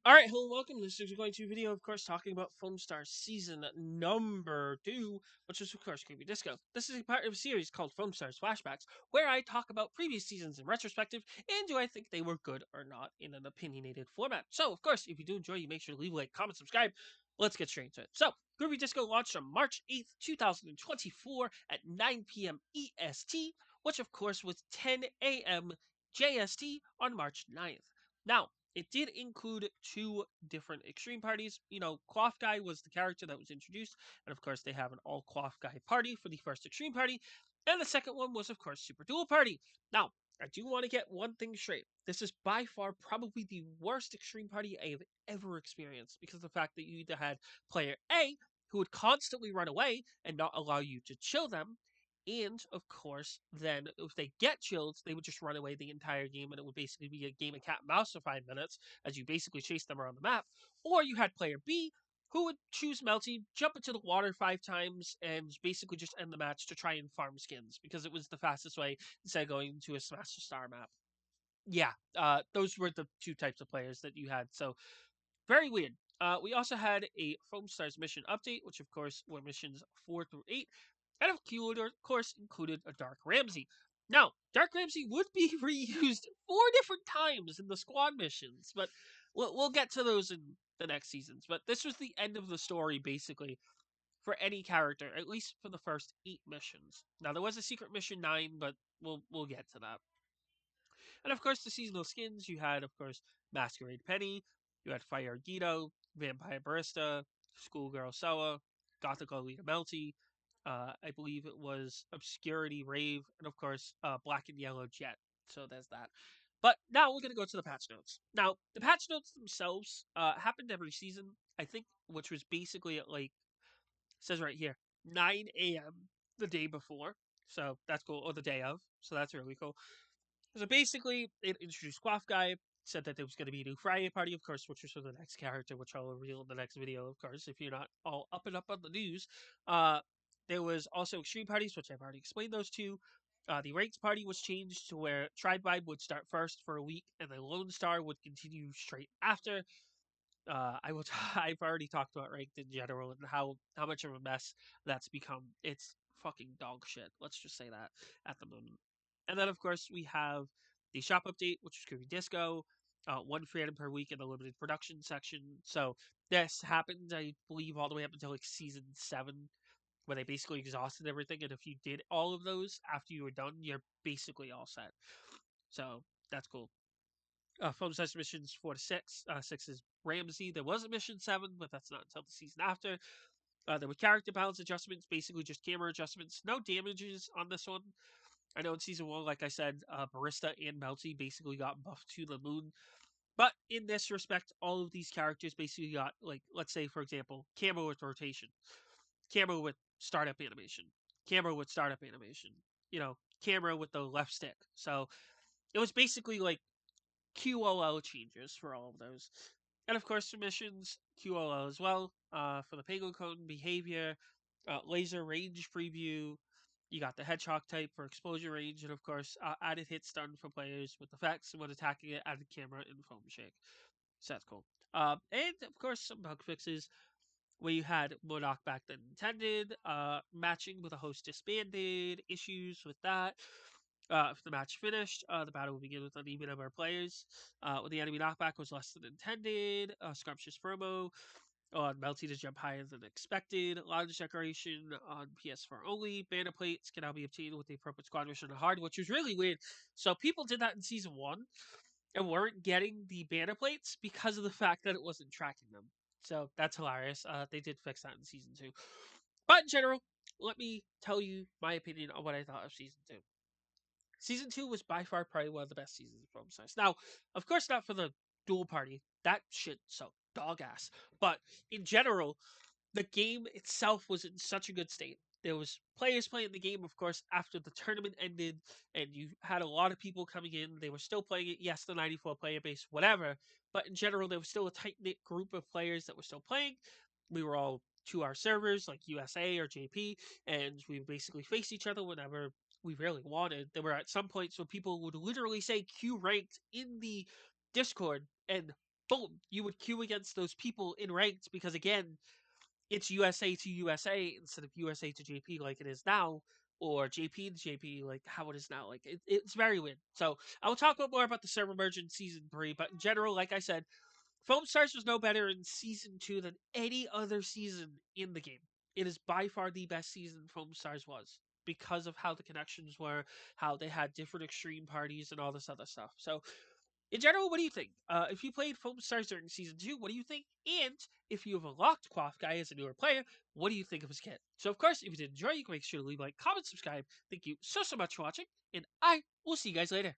Alright, hello, welcome. This is going to be a video, of course, talking about Foamstars Season number 2, which is, of course, Groovy Disco. This is a part of a series called Foamstars Flashbacks, where I talk about previous seasons in retrospective, and do I think they were good or not in an opinionated format. So, of course, if you do enjoy, you make sure to leave a like, comment, subscribe. Let's get straight into it. So, Groovy Disco launched on March 8th, 2024 at 9 p.m. EST, which, of course, was 10 a.m. JST on March 9th. Now, it did include two different extreme parties. Cloth Guy was the character that was introduced, and of course, they have an all Cloth Guy party for the first extreme party, and the second one was, of course, Super Duel Party. Now, I do want to get one thing straight. This is by far probably the worst extreme party I have ever experienced because of the fact that you either had player A, who would constantly run away and not allow you to chill them, and, of course, then if they get chilled, they would just run away the entire game, and it would basically be a game of cat and mouse for 5 minutes as you basically chase them around the map. Or you had player B, who would choose Melty, jump into the water 5 times, and basically just end the match to try and farm skins, because it was the fastest way instead of going to a Smash the Star map. Yeah, those were the two types of players that you had, so very weird. We also had a Foam Stars mission update, which of course were missions 4 through 8, and of course included a Dark Ramsey. Now, Dark Ramsey would be reused 4 different times in the squad missions, but we'll get to those in the next seasons. But this was the end of the story, basically, for any character, at least for the first 8 missions. Now, there was a secret mission 9, but we'll get to that. And of course, the seasonal skins, you had, of course, Masquerade Penny, you had Fire Guido, Vampire Barista, Schoolgirl Soa, Gothic Lolita Melty, I believe it was Obscurity Rave, and of course, Black and Yellow Jet. So there's that. But now we're going to go to the patch notes. Now, the patch notes themselves happened every season, I think, which was basically at like, says right here, 9 a.m. the day before. So that's cool, or the day of. So that's really cool. So basically, it introduced Quaff Guy, said that there was going to be a new Friday party, of course, which was for the next character, which I'll reveal in the next video, of course, if you're not all up and up on the news. Uh, there was also Extreme Parties, which I've already explained those two. The Ranks Party was changed to where Tribe Vibe would start first for a week, and then Lone Star would continue straight after. I've already talked about ranked in general and how much of a mess that's become. It's fucking dog shit. Let's just say that at the moment. And then of course we have the shop update, which is Groovy Disco, one free item per week in the limited production section. So this happened, I believe, all the way up until like season 7, where they basically exhausted everything. And if you did all of those after you were done, you're basically all set. So that's cool. Phone size missions 4 to 6. 6 is Ramsey. There was a mission 7, but that's not until the season after. There were character balance adjustments, basically just camera adjustments. No damages on this one. I know in season 1, like I said, Barista and Melty basically got buffed to the moon. But in this respect, all of these characters basically got, like, let's say, for example, Camo with rotation, Camo with startup animation, Camo with startup animation, Camera with the left stick. So it was basically like QOL changes for all of those. And of course, submissions, QOL as well, for the Paygo Cone behavior, laser range preview. You got the Hedgehog type for exposure range, and of course, added hit stun for players with effects when attacking it, added camera, and foam shake. So that's cool. And of course, some bug fixes where you had more knockback than intended, matching with a host disbanded, issues with that. If the match finished, the battle will begin with an even number of players. When the enemy knockback was less than intended, Scrumptious Furbo on Melty to jump higher than expected. Lounge decoration on PS4 only. Banner plates can now be obtained with the appropriate squad mission on hard, which was really weird. So people did that in season 1 and weren't getting the banner plates because of the fact that it wasn't tracking them. So that's hilarious. They did fix that in season 2. But in general, let me tell you my opinion on what I thought of season 2. Season 2 was by far probably one of the best seasons of Foamstars. Now, of course, not for the dual party. That shit sucked dog ass. But in general, the game itself was in such a good state. There was players playing the game, of course, after the tournament ended, and you had a lot of people coming in. They were still playing it. Yes, the 94 player base, whatever. But in general, there was still a tight knit group of players that were still playing. We were all to our servers, like USA or JP, and we would basically face each other whenever we really wanted. There were at some points where people would literally say Q ranked in the Discord, and boom, you would queue against those people in ranked because again, it's USA to USA instead of USA to JP like it is now, or JP to JP like how it is now. Like it's very weird. So I will talk about more about the server merge in season 3, but in general, like I said, Foam Stars was no better in season 2 than any other season in the game. It is by far the best season Foam Stars was because of how the connections were, how they had different extreme parties and all this other stuff. So in general, what do you think? If you played Foam Stars during season 2, what do you think? And if you have unlocked Quaff Guy as a newer player, what do you think of his kit? So, of course, if you did enjoy, you can make sure to leave a like, comment, subscribe. Thank you so much for watching, and I will see you guys later.